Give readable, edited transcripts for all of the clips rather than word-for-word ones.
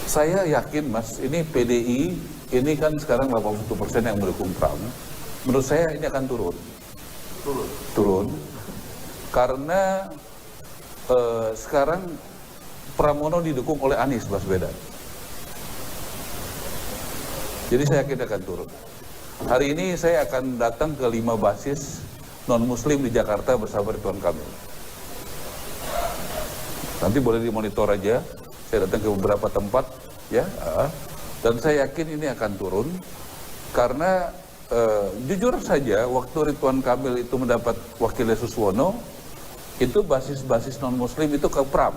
Saya yakin Mas, ini PDI, ini kan sekarang 80% yang mendukung Pram. Menurut saya ini akan turun. Turun. Karena sekarang Pramono didukung oleh Anies Baswedan. Jadi saya yakin akan turun. Hari ini saya akan datang ke 5 basis non-muslim di Jakarta bersama Ridwan Kamil. Nanti boleh dimonitor aja. Saya datang ke beberapa tempat, ya, dan saya yakin ini akan turun karena jujur saja waktu Ridwan Kamil itu mendapat wakilnya Suswono, itu basis-basis non-muslim itu ke Pram,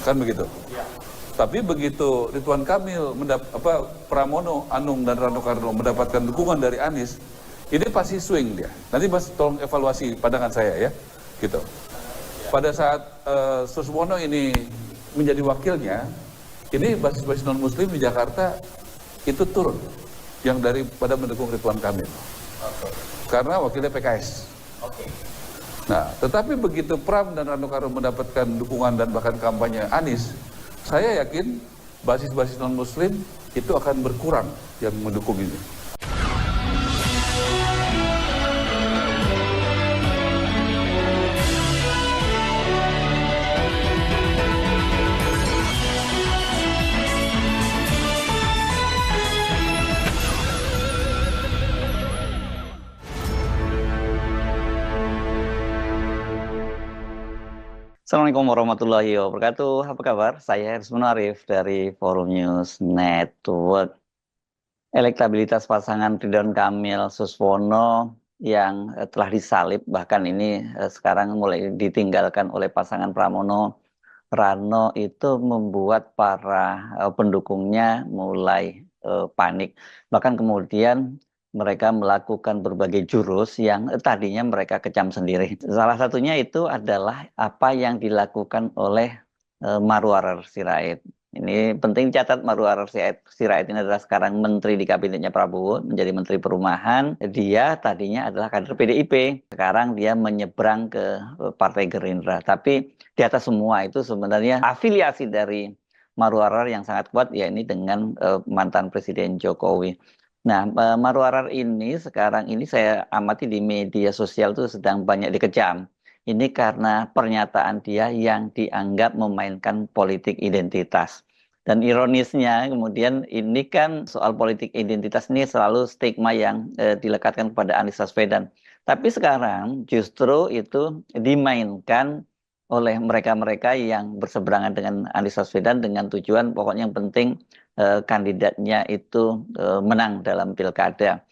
kan begitu. Tapi begitu Ridwan Kamil Pramono, Anung dan Rano Karno mendapatkan dukungan dari Anies, ini pasti swing dia. Nanti Mas tolong evaluasi pandangan saya ya, gitu. Pada saat Suswono ini menjadi wakilnya, ini basis-basis non-muslim di Jakarta itu turun, yang daripada mendukung Ridwan Kamil. Karena wakilnya PKS. Nah, tetapi begitu Pram dan Rano Karno mendapatkan dukungan dan bahkan kampanye Anies, saya yakin basis-basis non-muslim itu akan berkurang yang mendukung ini. Assalamualaikum warahmatullahi wabarakatuh. Apa kabar? Saya Hersman Arif dari Forum News Network. Elektabilitas pasangan Ridwan Kamil Suswono yang telah disalib, bahkan ini sekarang mulai ditinggalkan oleh pasangan Pramono Rano, itu membuat para pendukungnya mulai panik. Bahkan kemudian mereka melakukan berbagai jurus yang tadinya mereka kecam sendiri. Salah satunya itu adalah apa yang dilakukan oleh Marwarar Sirait. Ini penting catat, Marwarar Sirait ini adalah sekarang menteri di kabinetnya Prabowo, menjadi menteri perumahan. Dia tadinya adalah kader PDIP, sekarang dia menyeberang ke Partai Gerindra. Tapi di atas semua itu sebenarnya afiliasi dari Marwarar yang sangat kuat, ya ini dengan mantan Presiden Jokowi. Nah, Marwarar ini sekarang ini saya amati di media sosial itu sedang banyak dikecam. Ini karena pernyataan dia yang dianggap memainkan politik identitas. Dan ironisnya kemudian ini kan soal politik identitas ini selalu stigma yang dilekatkan kepada Anies Baswedan. Tapi sekarang justru itu dimainkan oleh mereka-mereka yang berseberangan dengan Anies Baswedan dengan tujuan pokoknya yang penting kandidatnya itu menang dalam pilkada.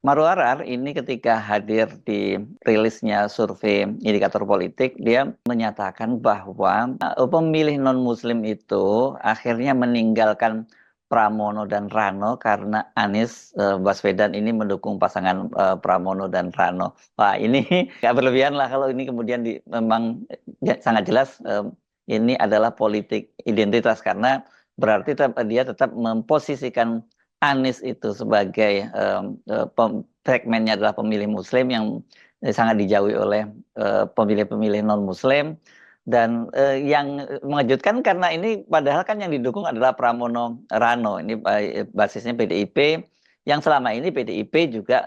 Marwarar ini ketika hadir di rilisnya survei indikator politik, dia menyatakan bahwa pemilih non-muslim itu akhirnya meninggalkan Pramono dan Rano karena Anies Baswedan ini mendukung pasangan Pramono dan Rano. Wah, ini nggak berlebihan lah kalau ini kemudian memang sangat jelas ini adalah politik identitas, karena berarti dia tetap memposisikan Anies itu sebagai segmennya adalah pemilih Muslim yang sangat dijauhi oleh pemilih-pemilih non-Muslim. Dan yang mengejutkan karena ini padahal kan yang didukung adalah Pramono Rano, ini basisnya PDIP, yang selama ini PDIP juga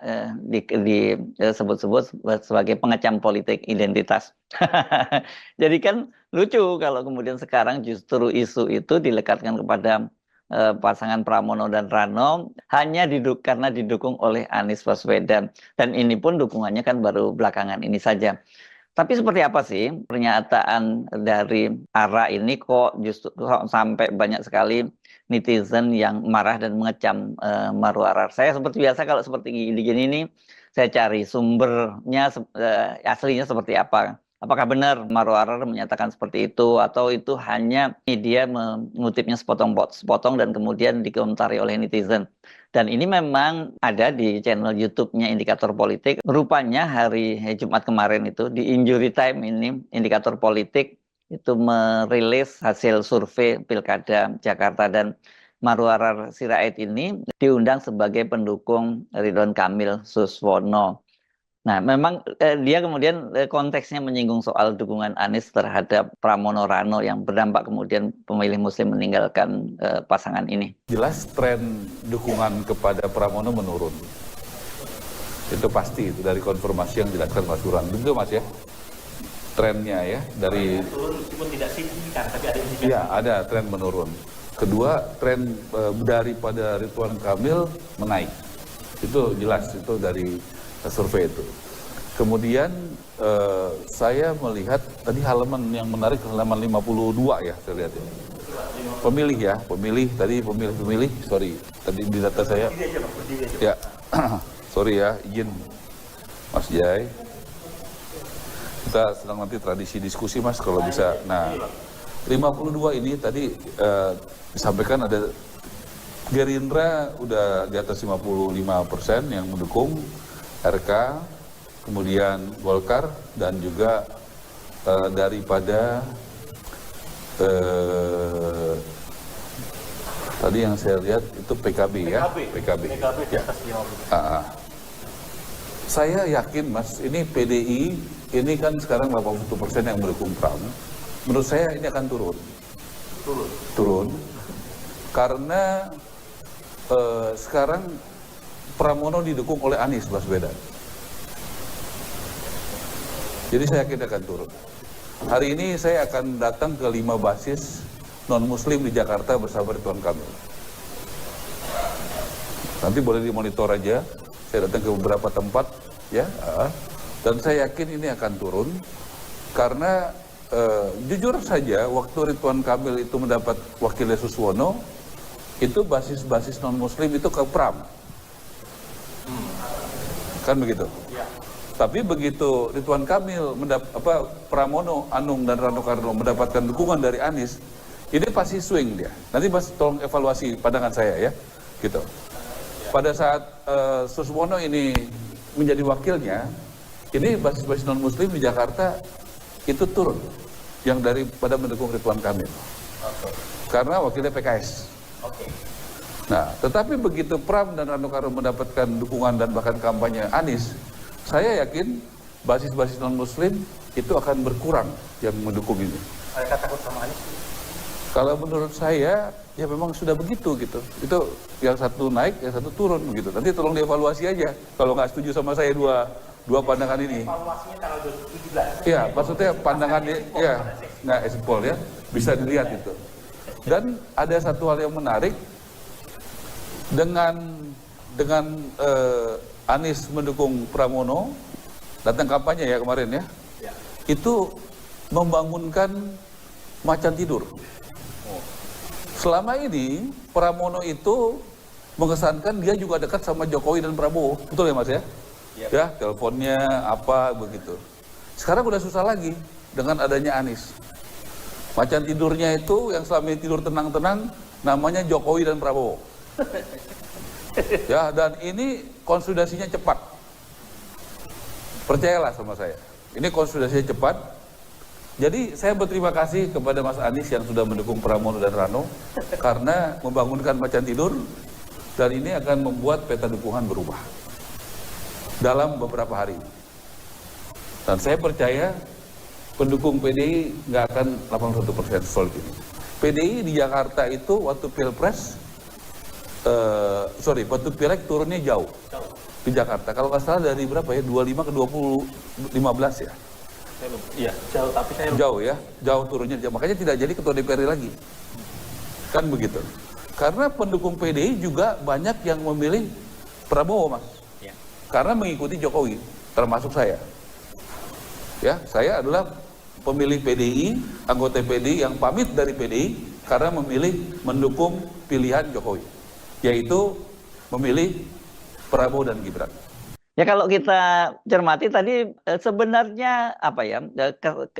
disebut-sebut sebagai pengecam politik identitas. Jadi kan lucu kalau kemudian sekarang justru isu itu dilekatkan kepada pasangan Pramono dan Rano hanya karena didukung oleh Anies Baswedan. Dan ini pun dukungannya kan baru belakangan ini saja. Tapi seperti apa sih pernyataan dari ARA ini kok justru sampai banyak sekali netizen yang marah dan mengecam Marwarar? Saya seperti biasa kalau seperti gini ini saya cari sumbernya aslinya seperti apa. Apakah benar Marwarar menyatakan seperti itu, atau itu hanya media mengutipnya sepotong-sepotong dan kemudian dikomentari oleh netizen. Dan ini memang ada di channel YouTube-nya Indikator Politik. Rupanya hari Jumat kemarin itu di Injury Time ini Indikator Politik itu merilis hasil survei Pilkada Jakarta, dan Marwarar Sirait ini diundang sebagai pendukung Ridwan Kamil Suswono. Nah, memang dia kemudian konteksnya menyinggung soal dukungan Anies terhadap Pramono Rano yang berdampak kemudian pemilih Muslim meninggalkan pasangan ini. Jelas tren dukungan kepada Pramono menurun. Itu pasti itu dari konfirmasi yang dilakukan Mas Duran. Begitu Mas ya? Trennya ya dari turun meskipun tidak signifikan, tapi ada indikasi. ya ada tren menurun. Kedua, tren daripada Ridwan Kamil menaik. Itu jelas itu dari survei itu. Kemudian saya melihat tadi halaman yang menarik halaman 52 ya saya lihat ya. Pemilih, sorry, tadi di data saya. Berdiri aja, Pak, berdiri aja. Ya, sorry ya, izin Mas Jai. Kita sedang nanti tradisi diskusi Mas kalau bisa. Nah, 52 ini tadi disampaikan ada Gerindra udah di atas 55% yang mendukung RK, kemudian Golkar dan juga daripada tadi yang saya lihat itu PKB ya, PKB. di atas 50. Saya yakin Mas, ini PDI ini kan sekarang 81% yang mendukung Pram. Menurut saya ini akan turun karena sekarang Pramono didukung oleh Anies Baswedan. Jadi saya yakin akan turun. Hari ini saya akan datang ke 5 basis non-muslim di Jakarta bersama Ridwan Kamil. Nanti boleh dimonitor aja. Saya datang ke beberapa tempat ya, dan saya yakin ini akan turun karena jujur saja waktu Ridwan Kamil itu mendapat wakilnya Suswono, itu basis-basis non-muslim itu ke Pram. Kan begitu? Ya. Tapi begitu Ridwan Kamil Pramono, Anung dan Rano Karno mendapatkan dukungan dari Anies, ini pasti swing dia. Nanti Mas tolong evaluasi pandangan saya ya, gitu. Pada saat Suswono ini menjadi wakilnya, ini basis-basis non-muslim di Jakarta itu turun, yang daripada mendukung Ridwan Kamil. Karena wakilnya PKS. Oke. Nah, tetapi begitu Pram dan Rano Karno mendapatkan dukungan dan bahkan kampanye Anies, saya yakin basis-basis non-muslim itu akan berkurang yang mendukung ini. Mereka takut sama Anies? Kalau menurut saya, ya memang sudah begitu gitu. Itu yang satu naik, yang satu turun begitu. Nanti tolong dievaluasi aja. Kalau nggak setuju sama saya dua pandangan ini. Evaluasinya tanggal 17. Ya, maksudnya pandangan ya nggak exit-poll ya, bisa dilihat itu. Dan ada satu hal yang menarik dengan Anies mendukung Pramono, datang kampanye ya kemarin ya, itu membangunkan macan tidur. Selama ini Pramono itu mengesankan dia juga dekat sama Jokowi dan Prabowo, betul ya Mas ya? Ya, teleponnya apa begitu. Sekarang udah susah lagi dengan adanya Anies. Macan tidurnya itu yang selama ini tidur tenang-tenang namanya Jokowi dan Prabowo. Ya, dan ini konsolidasinya cepat. Percayalah sama saya. Ini konsolidasinya cepat. Jadi saya berterima kasih kepada Mas Anies yang sudah mendukung Pramono dan Rano karena membangunkan macan tidur, dan ini akan membuat peta dukungan berubah dalam beberapa hari. Dan saya percaya pendukung PDI nggak akan 81% solid ini. PDI di Jakarta itu waktu Pilpres, waktu Pileg turunnya jauh di Jakarta. Kalau nggak salah dari berapa ya, 25 ke 20, 15 ya? Iya, jauh, tapi saya Jauh turunnya. Makanya tidak jadi ketua DPRD lagi. Kan begitu. Karena pendukung PDI juga banyak yang memilih Prabowo, Mas. Ya. Karena mengikuti Jokowi, termasuk saya. Ya, saya adalah pemilih PDI, anggota PDI yang pamit dari PDI karena mendukung pilihan Jokowi, yaitu memilih Prabowo dan Gibran. Ya kalau kita cermati tadi sebenarnya apa ya,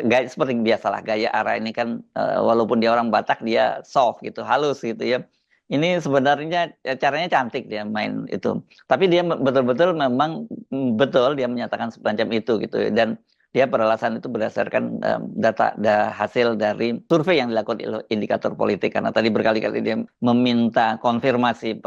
gaya seperti biasalah gaya Ara ini kan walaupun dia orang Batak dia soft gitu, halus gitu ya. Ini sebenarnya caranya cantik dia main itu. Tapi dia betul-betul memang betul dia menyatakan semacam itu gitu. Dan Dia beralasan itu berdasarkan hasil dari survei yang dilakukan indikator politik, karena tadi berkali-kali dia meminta konfirmasi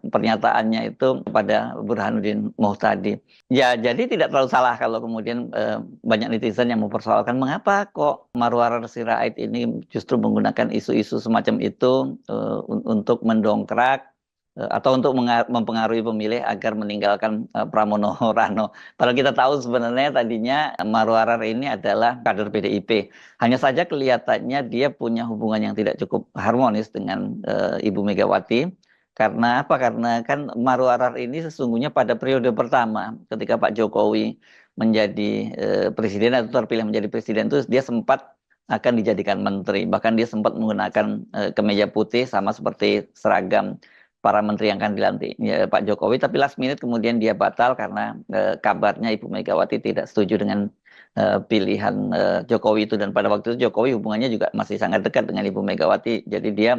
pernyataannya itu kepada Burhanuddin Muhtadi. Ya, jadi tidak terlalu salah kalau kemudian banyak netizen yang mempersoalkan mengapa kok Marwarar Sirait ini justru menggunakan isu-isu semacam itu untuk mendongkrak atau untuk mempengaruhi pemilih agar meninggalkan Pramono Rano. Padahal kita tahu sebenarnya tadinya Marwarar ini adalah kader PDIP. Hanya saja kelihatannya dia punya hubungan yang tidak cukup harmonis dengan Ibu Megawati. Karena apa? Karena kan Marwarar ini sesungguhnya pada periode pertama ketika Pak Jokowi menjadi presiden atau terpilih menjadi presiden itu dia sempat akan dijadikan menteri. Bahkan dia sempat menggunakan kemeja putih sama seperti seragam para menteri yang akan dilantik ya, Pak Jokowi, tapi last minute kemudian dia batal karena kabarnya Ibu Megawati tidak setuju dengan pilihan Jokowi itu, dan pada waktu itu Jokowi hubungannya juga masih sangat dekat dengan Ibu Megawati, jadi dia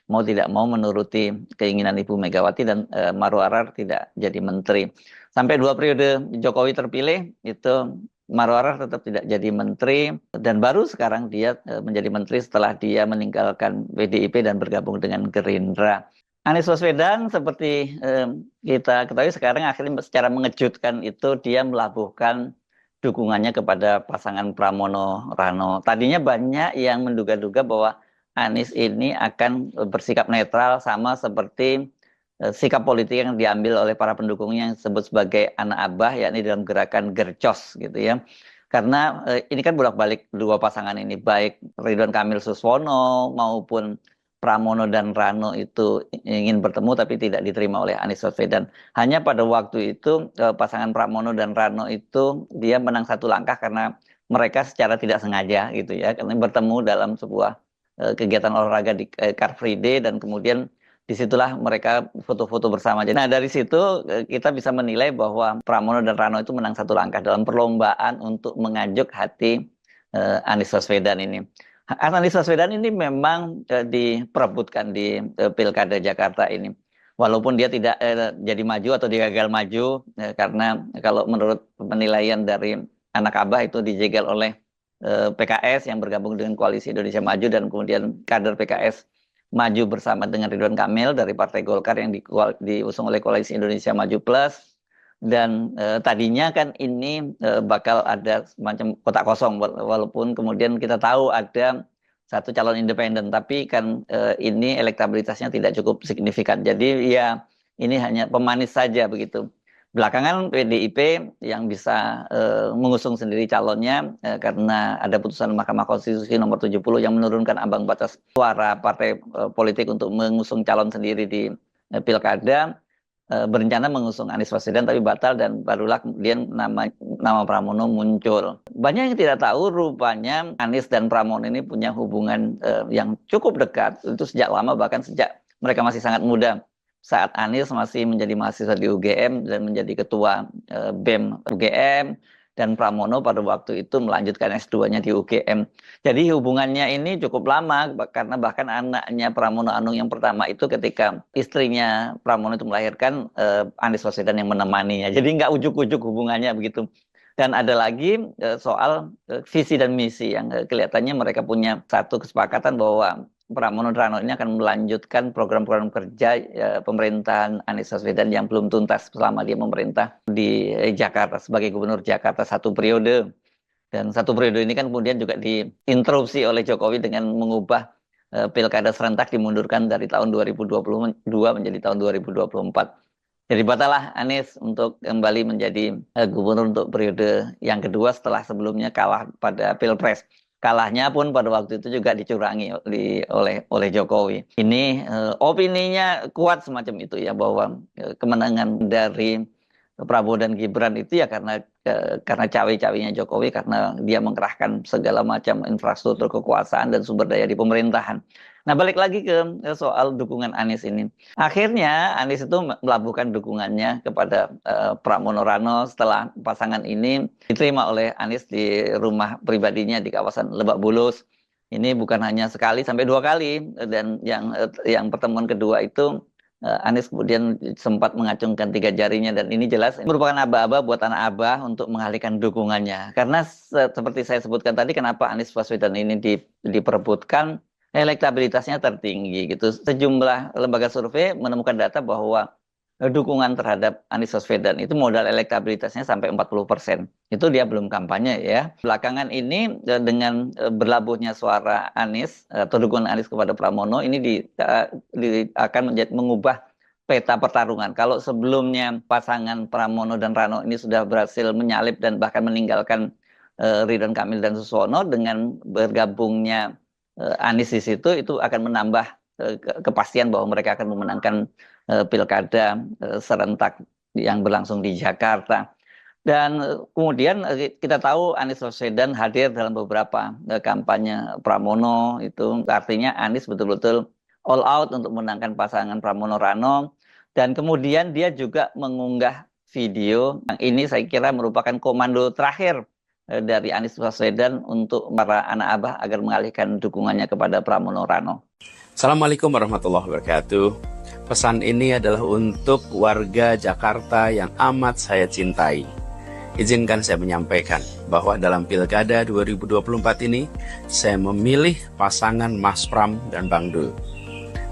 mau tidak mau menuruti keinginan Ibu Megawati dan Marwarar tidak jadi menteri. Sampai 2 periode Jokowi terpilih itu Marwarar tetap tidak jadi menteri, dan baru sekarang dia menjadi menteri setelah dia meninggalkan PDIP dan bergabung dengan Gerindra. Anies Baswedan seperti kita ketahui sekarang akhirnya secara mengejutkan itu dia melabuhkan dukungannya kepada pasangan Pramono Rano. Tadinya banyak yang menduga-duga bahwa Anies ini akan bersikap netral sama seperti sikap politik yang diambil oleh para pendukungnya yang disebut sebagai anak abah, yakni dalam gerakan Gercos gitu ya. Karena ini kan bolak-balik dua pasangan ini, baik Ridwan Kamil Suswono maupun Pramono dan Rano itu ingin bertemu tapi tidak diterima oleh Anies Baswedan. Hanya pada waktu itu pasangan Pramono dan Rano itu dia menang 1 langkah karena mereka secara tidak sengaja gitu ya, karena bertemu dalam sebuah kegiatan olahraga di Car Free Day, dan kemudian disitulah mereka foto-foto bersama. Nah dari situ kita bisa menilai bahwa Pramono dan Rano itu menang 1 langkah dalam perlombaan untuk mengajuk hati Anies Baswedan ini. Anies Baswedan ini memang diperebutkan di Pilkada Jakarta ini. Walaupun dia tidak jadi maju atau dia gagal maju, karena kalau menurut penilaian dari anak abah itu dijegal oleh PKS yang bergabung dengan Koalisi Indonesia Maju, dan kemudian kader PKS maju bersama dengan Ridwan Kamil dari Partai Golkar yang diusung oleh Koalisi Indonesia Maju Plus. Dan tadinya kan ini bakal ada semacam kotak kosong, walaupun kemudian kita tahu ada satu calon independen, tapi kan ini elektabilitasnya tidak cukup signifikan. Jadi ya ini hanya pemanis saja begitu. Belakangan PDIP yang bisa mengusung sendiri calonnya karena ada putusan Mahkamah Konstitusi nomor 70 yang menurunkan ambang batas suara partai politik untuk mengusung calon sendiri di Pilkada. Berencana mengusung Anies Baswedan tapi batal, dan barulah kemudian nama Pramono muncul. Banyak yang tidak tahu rupanya Anies dan Pramono ini punya hubungan yang cukup dekat itu sejak lama, bahkan sejak mereka masih sangat muda. Saat Anies masih menjadi mahasiswa di UGM dan menjadi ketua BEM UGM, dan Pramono pada waktu itu melanjutkan S2-nya di UGM. Jadi hubungannya ini cukup lama, karena bahkan anaknya Pramono Anung yang pertama itu ketika istrinya Pramono itu melahirkan, Anies Baswedan yang menemaninya. Jadi nggak ujuk-ujuk hubungannya begitu. Dan ada lagi soal visi dan misi yang kelihatannya mereka punya satu kesepakatan bahwa Pramono Rano ini akan melanjutkan program-program kerja pemerintahan Anies Baswedan yang belum tuntas selama dia memerintah di Jakarta sebagai gubernur Jakarta 1 periode. Dan 1 periode ini kan kemudian juga diinterupsi oleh Jokowi dengan mengubah pilkada serentak, dimundurkan dari tahun 2022 menjadi tahun 2024. Jadi batallah Anies untuk kembali menjadi gubernur untuk periode yang kedua setelah sebelumnya kalah pada Pilpres. Kalahnya pun pada waktu itu juga dicurangi oleh Jokowi. Ini opininya kuat semacam itu ya, bahwa kemenangan dari Prabowo dan Gibran itu ya karena cawe-cawenya Jokowi, karena dia mengerahkan segala macam infrastruktur kekuasaan dan sumber daya di pemerintahan. Nah, balik lagi ke soal dukungan Anies ini. Akhirnya Anies itu melabuhkan dukungannya kepada Pramono Rano setelah pasangan ini diterima oleh Anies di rumah pribadinya di kawasan Lebak Bulus. Ini bukan hanya sekali, sampai 2 kali, dan yang pertemuan kedua itu Anies kemudian sempat mengacungkan 3 jarinya, dan ini jelas merupakan aba-aba buat anak abah untuk mengalihkan dukungannya. Karena seperti saya sebutkan tadi, kenapa Anies Baswedan ini diperebutkan, elektabilitasnya tertinggi gitu. Sejumlah lembaga survei menemukan data bahwa dukungan terhadap Anies Baswedan itu modal elektabilitasnya sampai 40%. Itu dia belum kampanye ya. Belakangan ini dengan berlabuhnya suara Anies atau dukungan Anies kepada Pramono ini akan mengubah peta pertarungan. Kalau sebelumnya pasangan Pramono dan Rano ini sudah berhasil menyalip dan bahkan meninggalkan Ridwan Kamil dan Suswono, dengan bergabungnya Anies di situ, itu akan menambah kepastian bahwa mereka akan memenangkan pilkada serentak yang berlangsung di Jakarta. Dan kemudian kita tahu Anies Baswedan hadir dalam beberapa kampanye Pramono, itu artinya Anies betul-betul all out untuk memenangkan pasangan Pramono Rano. Dan kemudian dia juga mengunggah video yang ini saya kira merupakan komando terakhir dari Anies Baswedan untuk para anak abah agar mengalihkan dukungannya kepada Pramono Rano. Assalamualaikum warahmatullahi wabarakatuh. Pesan ini adalah untuk warga Jakarta yang amat saya cintai. Izinkan saya menyampaikan bahwa dalam Pilkada 2024 ini, saya memilih pasangan Mas Pram dan Bang Dul.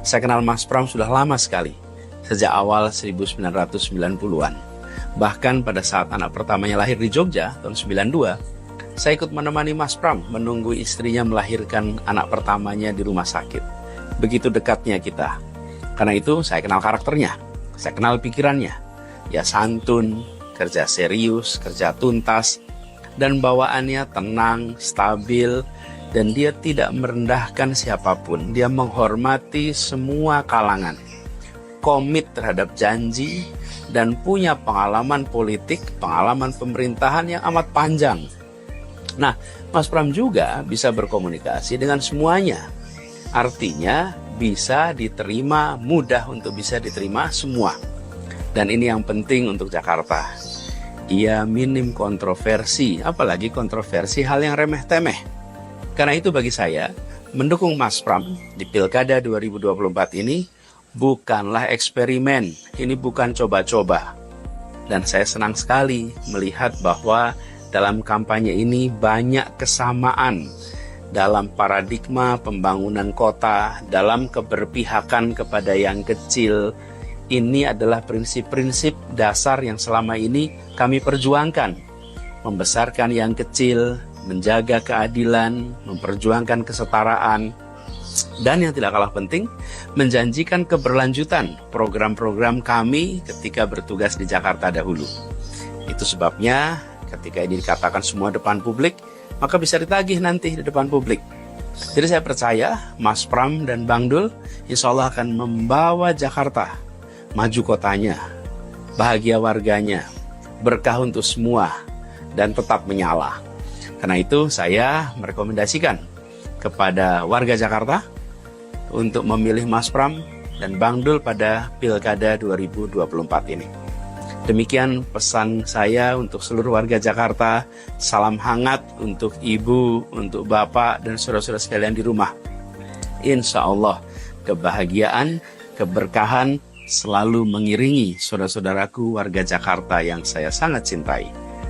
Saya kenal Mas Pram sudah lama sekali, sejak awal 1990-an. Bahkan pada saat anak pertamanya lahir di Jogja, tahun 92, saya ikut menemani Mas Pram menunggu istrinya melahirkan anak pertamanya di rumah sakit. Begitu dekatnya kita. Karena itu saya kenal karakternya, saya kenal pikirannya. Ya santun, kerja serius, kerja tuntas, dan bawaannya tenang, stabil, dan dia tidak merendahkan siapapun. Dia menghormati semua kalangan, komit terhadap janji, dan punya pengalaman politik, pengalaman pemerintahan yang amat panjang. Nah, Mas Pram juga bisa berkomunikasi dengan semuanya. Artinya bisa diterima, mudah untuk bisa diterima semua. Dan ini yang penting untuk Jakarta. Ia minim kontroversi, apalagi kontroversi hal yang remeh-temeh. Karena itu bagi saya, mendukung Mas Pram di Pilkada 2024 ini bukanlah eksperimen, ini bukan coba-coba. Dan saya senang sekali melihat bahwa dalam kampanye ini banyak kesamaan dalam paradigma pembangunan kota, dalam keberpihakan kepada yang kecil. Ini adalah prinsip-prinsip dasar yang selama ini kami perjuangkan. Membesarkan yang kecil, menjaga keadilan, memperjuangkan kesetaraan, dan yang tidak kalah penting, menjanjikan keberlanjutan program-program kami ketika bertugas di Jakarta dahulu. Itu sebabnya ketika ini dikatakan semua depan publik, maka bisa ditagih nanti di depan publik. Jadi saya percaya Mas Pram dan Bang Dul insya Allah akan membawa Jakarta maju kotanya, bahagia warganya, berkah untuk semua, dan tetap menyala. Karena itu saya merekomendasikan kepada warga Jakarta untuk memilih Mas Pram dan Bang Dul pada Pilkada 2024 ini. Demikian pesan saya untuk seluruh warga Jakarta. Salam hangat untuk ibu, untuk bapak, dan saudara-saudara sekalian di rumah. Insya Allah kebahagiaan, keberkahan selalu mengiringi saudara-saudaraku warga Jakarta yang saya sangat cintai.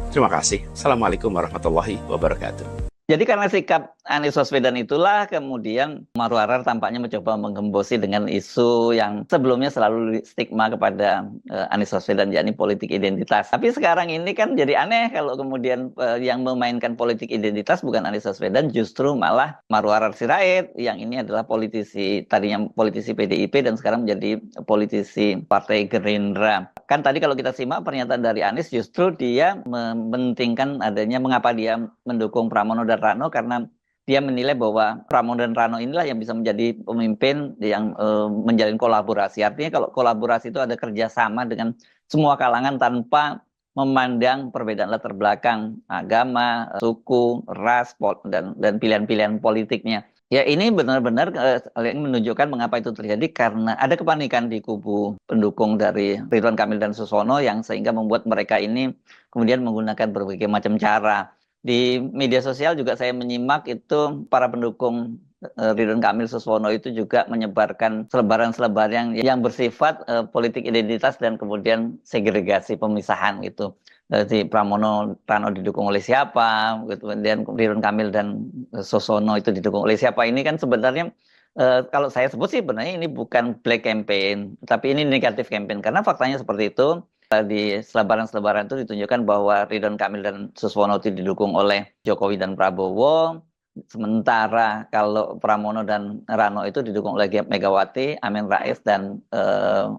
Terima kasih. Assalamualaikum warahmatullahi wabarakatuh. Jadi karena sikap Anies Baswedan itulah kemudian Marwarar tampaknya mencoba menggembosi dengan isu yang sebelumnya selalu stigma kepada Anies Baswedan, yakni politik identitas. Tapi sekarang ini kan jadi aneh kalau kemudian yang memainkan politik identitas bukan Anies Baswedan, justru malah Marwarar Sirait yang ini adalah politisi, tadinya politisi PDIP dan sekarang menjadi politisi Partai Gerindra. Kan tadi kalau kita simak pernyataan dari Anies, justru dia mementingkan adanya mengapa dia mendukung Pramono dan Rano, karena dia menilai bahwa Pramono dan Rano inilah yang bisa menjadi pemimpin yang menjalin kolaborasi. Artinya kalau kolaborasi itu ada kerjasama dengan semua kalangan tanpa memandang perbedaan latar belakang, agama, suku, ras, dan pilihan-pilihan politiknya. Ya ini benar-benar menunjukkan mengapa itu terjadi, karena ada kepanikan di kubu pendukung dari Ridwan Kamil dan Suswono yang sehingga membuat mereka ini kemudian menggunakan berbagai macam cara Di media sosial juga saya menyimak itu para pendukung Ridwan Kamil Suswono itu juga menyebarkan selebaran-selebaran yang bersifat politik identitas dan kemudian segregasi pemisahan gitu. Si Pramono Rano didukung oleh siapa, gitu. Kemudian Ridwan Kamil dan Suswono itu didukung oleh siapa. Ini kan sebenarnya kalau saya sebut sih sebenarnya ini bukan black campaign, tapi ini negatif campaign karena faktanya seperti itu. Di selebaran-selebaran itu ditunjukkan bahwa Ridwan Kamil dan Suswono itu didukung oleh Jokowi dan Prabowo. Sementara kalau Pramono dan Rano itu didukung oleh Megawati, Amin Rais, dan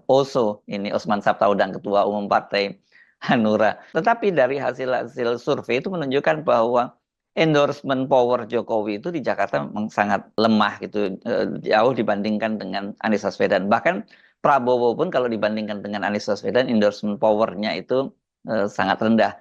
Oso, ini Osman Sabtaudang, Ketua Umum Partai Hanura. Tetapi dari hasil-hasil survei itu menunjukkan bahwa endorsement power Jokowi itu di Jakarta memang sangat lemah gitu, jauh dibandingkan dengan Anies Baswedan. Bahkan Prabowo pun kalau dibandingkan dengan Anies Baswedan, endorsement power-nya itu sangat rendah.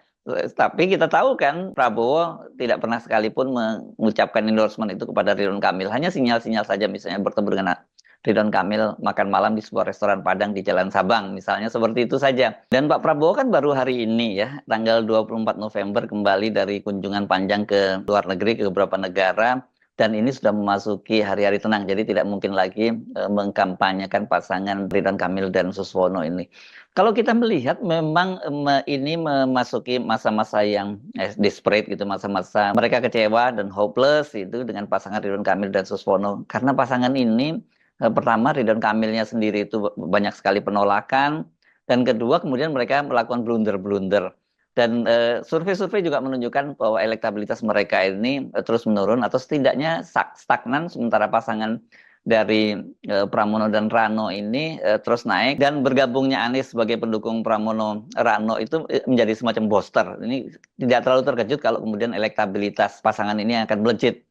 Tapi kita tahu kan Prabowo tidak pernah sekalipun mengucapkan endorsement itu kepada Ridwan Kamil. Hanya sinyal-sinyal saja, misalnya bertemu dengan Ridwan Kamil makan malam di sebuah restoran Padang di Jalan Sabang, misalnya seperti itu saja. Dan Pak Prabowo kan baru hari ini ya, tanggal 24 November kembali dari kunjungan panjang ke luar negeri, ke beberapa negara. Dan ini sudah memasuki hari-hari tenang, jadi tidak mungkin lagi mengkampanyekan pasangan Ridwan Kamil dan Suswono ini. Kalau kita melihat memang ini memasuki masa-masa yang desperate gitu, masa-masa mereka kecewa dan hopeless itu dengan pasangan Ridwan Kamil dan Suswono. Karena pasangan ini pertama Ridwan Kamilnya sendiri itu banyak sekali penolakan, dan kedua kemudian mereka melakukan blunder-blunder. Dan survei-survei juga menunjukkan bahwa elektabilitas mereka ini terus menurun atau setidaknya stagnan, sementara pasangan dari Pramono dan Rano ini terus naik, dan bergabungnya Anies sebagai pendukung Pramono Rano itu menjadi semacam booster. Ini tidak terlalu terkejut kalau kemudian elektabilitas pasangan ini akan melejit.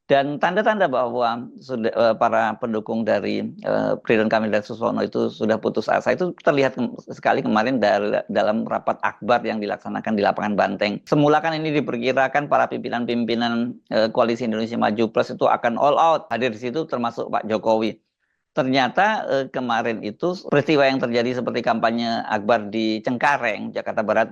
Dan tanda-tanda bahwa sudah para pendukung dari Ridwan Kamil dan Suswono itu sudah putus asa itu terlihat sekali kemarin dalam rapat akbar yang dilaksanakan di lapangan Banteng. Semula kan ini diperkirakan para pimpinan-pimpinan Koalisi Indonesia Maju Plus itu akan all out hadir di situ, termasuk Pak Jokowi. Ternyata kemarin itu peristiwa yang terjadi seperti kampanye akbar di Cengkareng, Jakarta Barat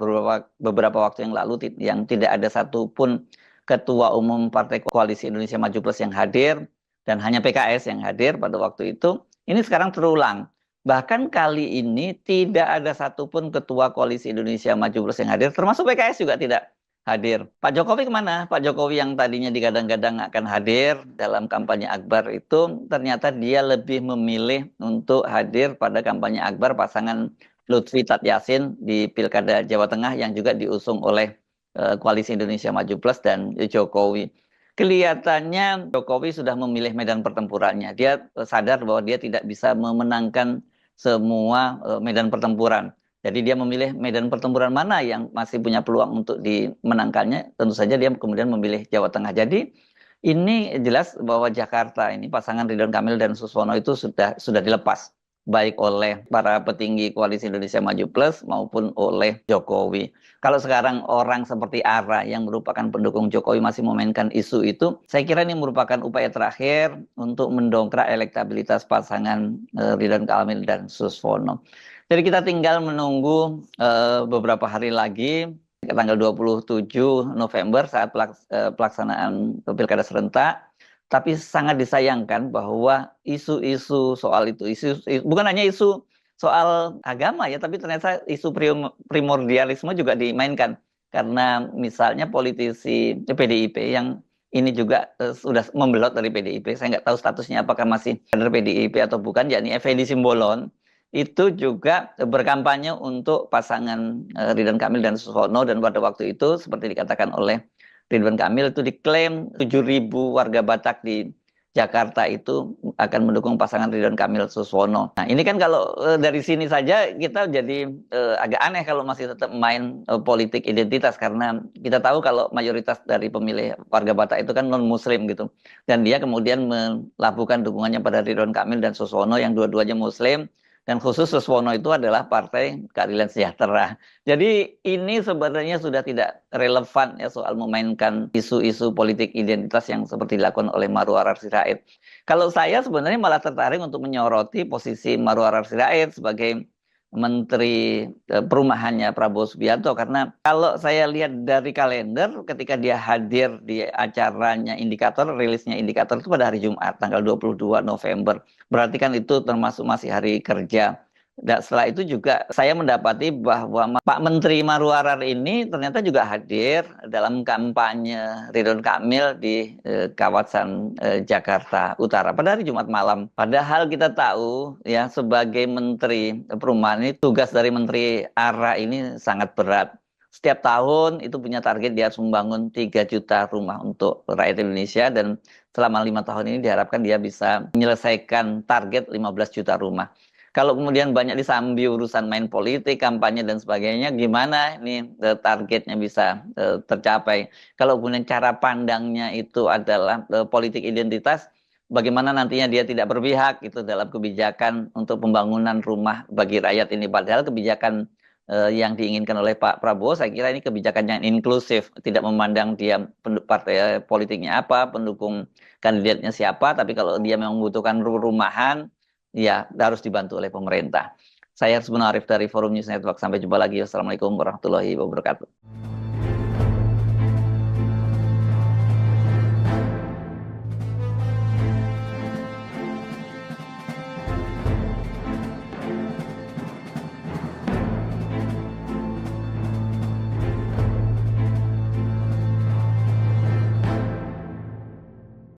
beberapa waktu yang lalu, yang tidak ada satupun Ketua Umum Partai Koalisi Indonesia Maju Plus yang hadir, dan hanya PKS yang hadir pada waktu itu, ini sekarang terulang. Bahkan kali ini tidak ada satupun Ketua Koalisi Indonesia Maju Plus yang hadir, termasuk PKS juga tidak hadir. Pak Jokowi kemana? Pak Jokowi yang tadinya digadang-gadang akan hadir dalam kampanye akbar itu, ternyata dia lebih memilih untuk hadir pada kampanye akbar pasangan Lutfi Tathyasin di Pilkada Jawa Tengah yang juga diusung oleh Koalisi Indonesia Maju Plus dan Jokowi. Kelihatannya Jokowi sudah memilih medan pertempurannya. Dia sadar bahwa dia tidak bisa memenangkan semua medan pertempuran. Jadi dia memilih medan pertempuran mana yang masih punya peluang untuk dimenangkannya. Tentu saja dia kemudian memilih Jawa Tengah. Jadi ini jelas bahwa Jakarta ini pasangan Ridwan Kamil dan Suswono itu sudah dilepas, baik oleh para petinggi Koalisi Indonesia Maju Plus maupun oleh Jokowi. Kalau sekarang orang seperti Ara yang merupakan pendukung Jokowi masih memainkan isu itu, saya kira ini merupakan upaya terakhir untuk mendongkrak elektabilitas pasangan Ridwan Kamil dan Suswono. Jadi kita tinggal menunggu beberapa hari lagi, tanggal 27 November saat pelaksanaan Pilkada serentak. Tapi sangat disayangkan bahwa isu-isu soal itu, bukan hanya isu soal agama ya, tapi ternyata isu primordialisme juga dimainkan. Karena misalnya politisi PDIP yang ini juga sudah membelot dari PDIP, saya nggak tahu statusnya apakah masih kader PDIP atau bukan, yakni Effendi Simbolon, itu juga berkampanye untuk pasangan Ridwan Kamil dan Suswono, dan pada waktu itu seperti dikatakan oleh Ridwan Kamil itu diklaim 7.000 warga Batak di Jakarta itu akan mendukung pasangan Ridwan Kamil Suswono. Nah ini kan kalau dari sini saja kita jadi agak aneh kalau masih tetap main politik identitas, karena kita tahu kalau mayoritas dari pemilih warga Batak itu kan non-muslim gitu. Dan dia kemudian melabuhkan dukungannya pada Ridwan Kamil dan Suswono yang dua-duanya muslim. Dan khusus Suswono itu adalah Partai Keadilan Sejahtera. Jadi ini sebenarnya sudah tidak relevan ya soal memainkan isu-isu politik identitas yang seperti dilakukan oleh Marwarar Sirait. Kalau saya sebenarnya malah tertarik untuk menyoroti posisi Marwarar Sirait sebagai Menteri Perumahannya Prabowo Subianto, karena kalau saya lihat dari kalender ketika dia hadir di acaranya Indikator, rilisnya Indikator itu pada hari Jumat tanggal 22 November. Berarti kan itu termasuk masih hari kerja. Dan setelah itu juga saya mendapati bahwa Pak Menteri Marwarar ini ternyata juga hadir dalam kampanye Ridwan Kamil di kawasan Jakarta Utara pada hari Jumat malam. Padahal kita tahu ya, sebagai Menteri Perumahan ini, tugas dari Menteri ARA ini sangat berat. Setiap tahun itu punya target dia harus membangun 3 juta rumah untuk rakyat Indonesia, dan selama 5 tahun ini diharapkan dia bisa menyelesaikan target 15 juta rumah. Kalau kemudian banyak disambi urusan main politik, kampanye dan sebagainya, gimana ini targetnya bisa tercapai? Kalau kemudian cara pandangnya itu adalah politik identitas, bagaimana nantinya dia tidak berpihak itu dalam kebijakan untuk pembangunan rumah bagi rakyat ini? Padahal kebijakan yang diinginkan oleh Pak Prabowo, saya kira ini kebijakan yang inklusif, tidak memandang dia partai politiknya apa, pendukung kandidatnya siapa, tapi kalau dia memang membutuhkan rumahan, ya harus dibantu oleh pemerintah. Saya Arsmuna Arif dari Forum News Network. Sampai jumpa lagi. Wassalamualaikum warahmatullahi wabarakatuh.